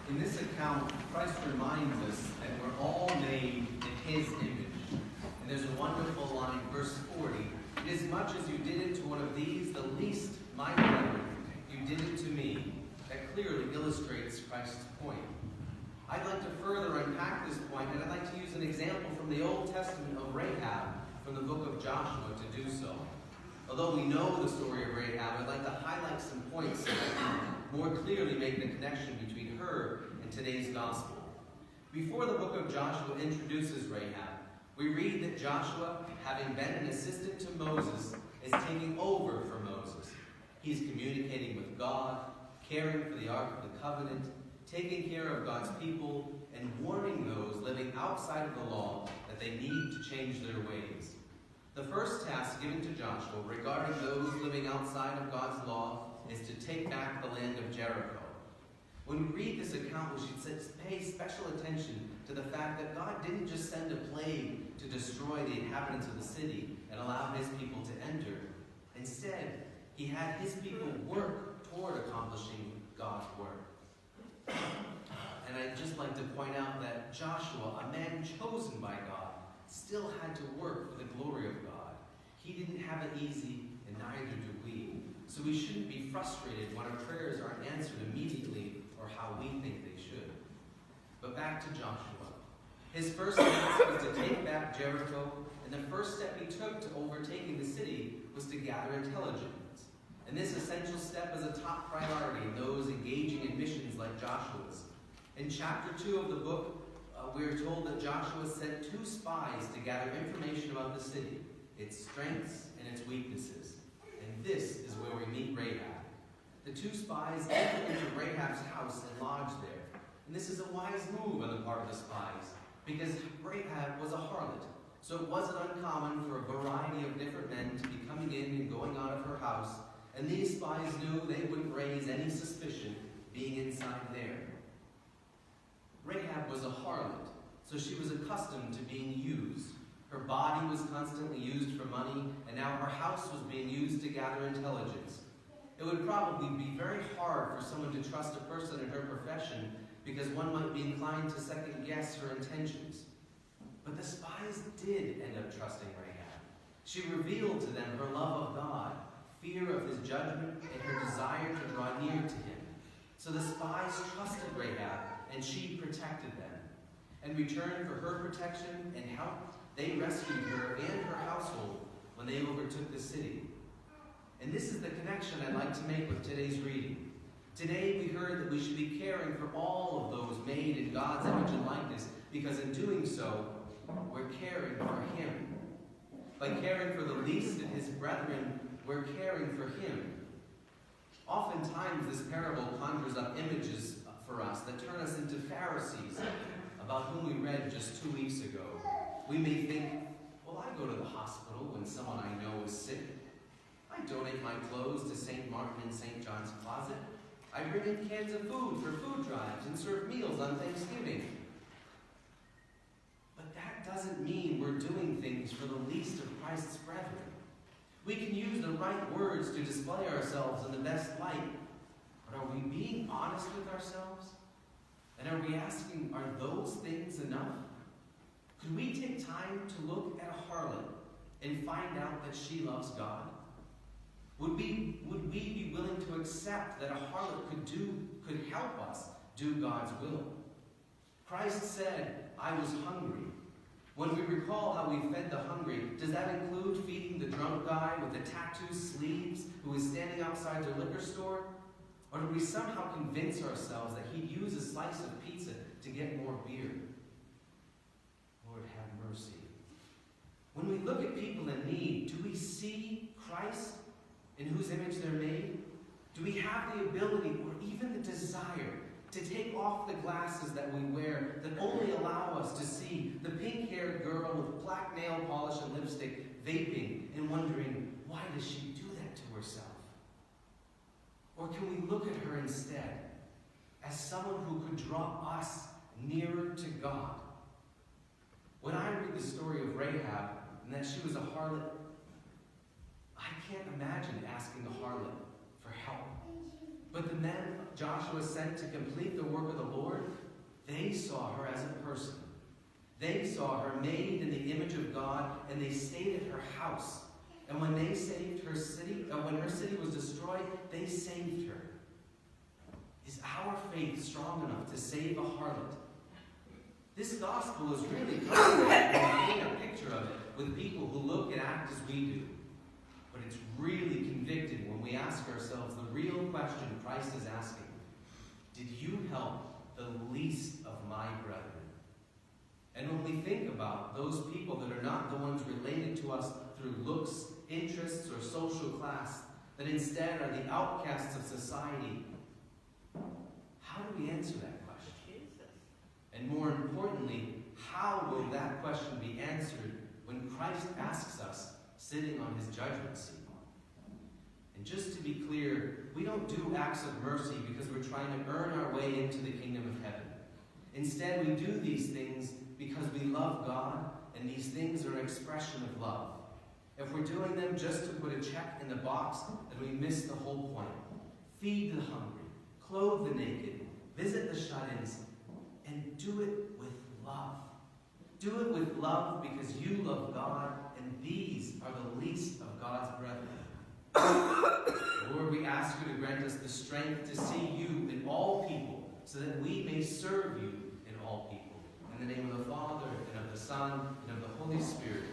In this account, Christ reminds us that we're all made in His image. And there's a wonderful line, verse 40, "Inasmuch as you did it to one of these, the least, my brethren, you did it to me." That clearly illustrates Christ's point. I'd like to further unpack this point, and I'd like to use an example from the Old Testament of Rahab from the book of Joshua to do so. Although we know the story of Rahab, I'd like to highlight some points so that we can more clearly make the connection between her and today's gospel. Before the book of Joshua introduces Rahab, we read that Joshua, having been an assistant to Moses, is taking over for Moses. He's communicating with God, caring for the Ark of the Covenant, taking care of God's people, and warning those living outside of the law that they need to change their ways. The first task given to Joshua regarding those living outside of God's law is to take back the land of Jericho. When we read this account, we should pay special attention to the fact that God didn't just send a plague to destroy the inhabitants of the city and allow His people to enter. Instead, He had His people work toward accomplishing God's work. And I'd just like to point out that Joshua, a man chosen by God, still had to work for the glory of God. He didn't have it easy, and neither do we. So we shouldn't be frustrated when our prayers aren't answered immediately or how we think they should. But back to Joshua. His first task was to take back Jericho, and the first step he took to overtaking the city was to gather intelligence. And this essential step is a top priority in those engaging in missions like Joshua's. In chapter 2 of the book, we are told that Joshua sent 2 spies to gather information about the city, its strengths and its weaknesses. And this is where we meet Rahab. The 2 spies entered into Rahab's house and lodged there. And this is a wise move on the part of the spies, because Rahab was a harlot. So it wasn't uncommon for a variety of different men to be coming in and going out of her house, and these spies knew they wouldn't raise any suspicion being inside there. Rahab was a harlot, so she was accustomed to being used. Her body was constantly used for money, and now her house was being used to gather intelligence. It would probably be very hard for someone to trust a person in her profession, because one might be inclined to second guess her intentions. But the spies did end up trusting Rahab. She revealed to them her love of God, fear of His judgment, and her desire to draw near to Him. So the spies trusted Rahab, and she protected them. In return for her protection and help, they rescued her and her household when they overtook the city. And this is the connection I'd like to make with today's reading. Today we heard that we should be caring for all of those made in God's image and likeness, because in doing so, we're caring for Him. By caring for the least of His brethren, we're caring for Him. Oftentimes, this parable conjures up images for us that turn us into Pharisees, about whom we read just 2 weeks ago. We may think, well, I go to the hospital when someone I know is sick. I donate my clothes to St. Martin and St. John's Closet. I bring in cans of food for food drives and serve meals on Thanksgiving. But that doesn't mean we're doing things for the least of Christ's brethren. We can use the right words to display ourselves in the best light, but are we being honest with ourselves? And are we asking, are those things enough? Could we take time to look at a harlot and find out that she loves God? Would we be willing to accept that a harlot could help us do God's will? Christ said, I was hungry. When we recall how we fed the hungry, does that include feeding the drunk guy with the tattooed sleeves who was standing outside the liquor store? Or do we somehow convince ourselves that He'd use a slice of pizza to get more beer? Lord, have mercy. When we look at people in need, do we see Christ in whose image they're made? Do we have the ability or even the desire to take off the glasses that we wear that only allow us to see the pink-haired girl with black nail polish and lipstick vaping and wondering, why does she do that to herself? Or can we look at her instead as someone who could draw us nearer to God? When I read the story of Rahab and that she was a harlot, I can't imagine asking a harlot for help. But the men Joshua sent to complete the work of the Lord, they saw her as a person. They saw her made in the image of God, and they stayed at her house. And when they saved her city, when her city was destroyed, they saved her. Is our faith strong enough to save a harlot? This gospel is really comforting when we paint a picture of it with people who look and act as we do. But it's really convicting when we ask ourselves the real question Christ is asking. Did you help the least of my brethren? And when we think about those people that are not the ones related to us through looks, interests, or social class, that instead are the outcasts of society, how do we answer that question? And more importantly, how will that question be answered when Christ asks us, sitting on his judgment seat? And just to be clear, we don't do acts of mercy because we're trying to earn our way into the kingdom of heaven. Instead, we do these things because we love God, and these things are an expression of love. If we're doing them just to put a check in the box, then we miss the whole point. Feed the hungry, clothe the naked, visit the shut-ins, and do it with love. Do it with love because you love God, and these are the least of God's brethren. Lord, we ask you to grant us the strength to see you in all people, so that we may serve you in all people. In the name of the Father, and of the Son, and of the Holy Spirit.